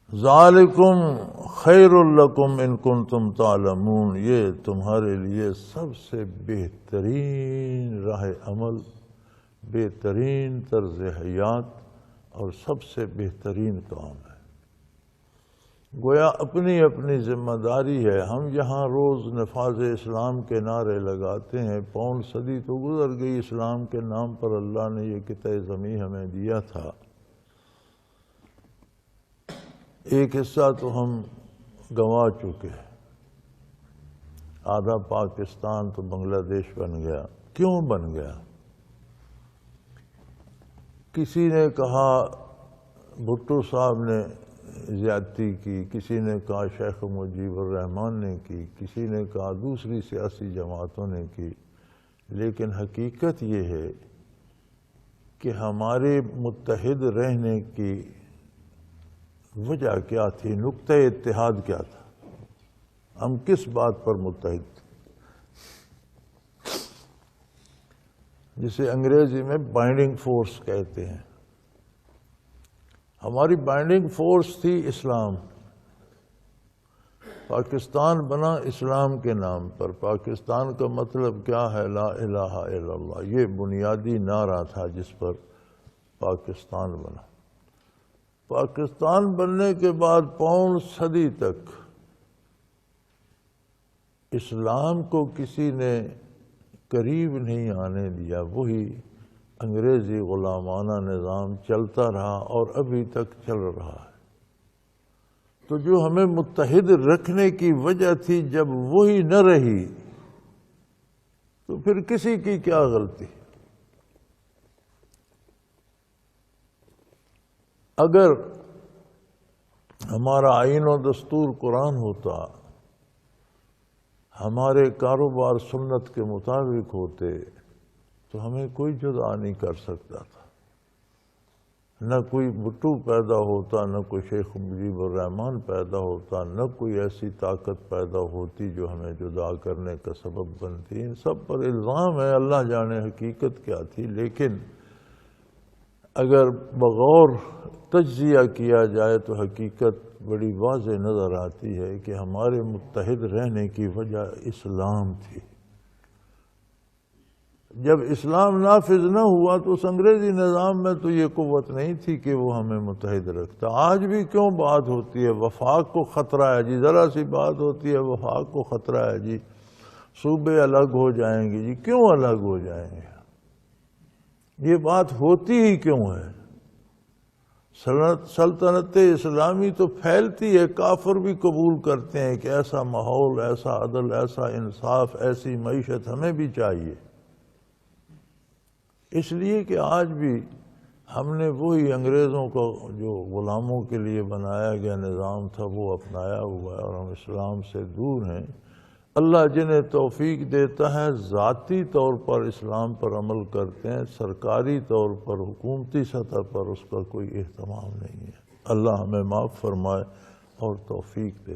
ذالکم خیر لکم ان کنتم تعلمون، یہ تمہارے لیے سب سے بہترین راہ عمل، بہترین طرز حیات اور سب سے بہترین کام ہے۔ گویا اپنی اپنی ذمہ داری ہے۔ ہم یہاں روز نفاذ اسلام کے نعرے لگاتے ہیں، پون صدی تو گزر گئی اسلام کے نام پر اللہ نے یہ قطع زمین ہمیں دیا تھا۔ ایک حصہ تو ہم گنوا چکے، آدھا پاکستان تو بنگلہ دیش بن گیا۔ کیوں بن گیا؟ کسی نے کہا بھٹو صاحب نے زیادتی کی، کسی نے کہا شیخ مجیب الرحمن نے کی، کسی نے کہا دوسری سیاسی جماعتوں نے کی، لیکن حقیقت یہ ہے کہ ہمارے متحد رہنے کی وجہ کیا تھی، نقطہ اتحاد کیا تھا، ہم کس بات پر متحد تھے؟ جسے انگریزی میں بائنڈنگ فورس کہتے ہیں۔ ہماری بائنڈنگ فورس تھی اسلام۔ پاکستان بنا اسلام کے نام پر۔ پاکستان کا مطلب کیا ہے؟ لا الہ الا اللہ، یہ بنیادی نعرہ تھا جس پر پاکستان بنا۔ پاکستان بننے کے بعد پون صدی تک اسلام کو کسی نے قریب نہیں آنے دیا، وہی انگریزی غلامانہ نظام چلتا رہا اور ابھی تک چل رہا ہے۔ تو جو ہمیں متحد رکھنے کی وجہ تھی، جب وہی نہ رہی تو پھر کسی کی کیا غلطی؟ اگر ہمارا آئین و دستور قرآن ہوتا، ہمارے کاروبار سنت کے مطابق ہوتے، تو ہمیں کوئی جدا نہیں کر سکتا تھا۔ نہ کوئی بھٹو پیدا ہوتا، نہ کوئی شیخ مجیب الرحمن پیدا ہوتا، نہ کوئی ایسی طاقت پیدا ہوتی جو ہمیں جدا کرنے کا سبب بنتی۔ ان سب پر الزام ہے، اللہ جانے حقیقت کیا تھی، لیکن اگر بغور تجزیہ کیا جائے تو حقیقت بڑی واضح نظر آتی ہے کہ ہمارے متحد رہنے کی وجہ اسلام تھی۔ جب اسلام نافذ نہ ہوا تو اس انگریزی نظام میں تو یہ قوت نہیں تھی کہ وہ ہمیں متحد رکھتا۔ آج بھی کیوں بات ہوتی ہے وفاق کو خطرہ ہے جی، ذرا سی بات ہوتی ہے وفاق کو خطرہ ہے جی، صوبے الگ ہو جائیں گے جی۔ کیوں الگ ہو جائیں گے؟ یہ بات ہوتی ہی کیوں ہے؟ سلطنت اسلامی تو پھیلتی ہے، کافر بھی قبول کرتے ہیں کہ ایسا ماحول، ایسا عدل، ایسا انصاف، ایسی معیشت ہمیں بھی چاہیے۔ اس لیے کہ آج بھی ہم نے وہی انگریزوں کو جو غلاموں کے لیے بنایا گیا نظام تھا وہ اپنایا ہوا ہے، اور ہم اسلام سے دور ہیں۔ اللہ جنہیں توفیق دیتا ہے ذاتی طور پر اسلام پر عمل کرتے ہیں، سرکاری طور پر حکومتی سطح پر اس کا کوئی اہتمام نہیں ہے۔ اللہ ہمیں معاف فرمائے اور توفیق دے۔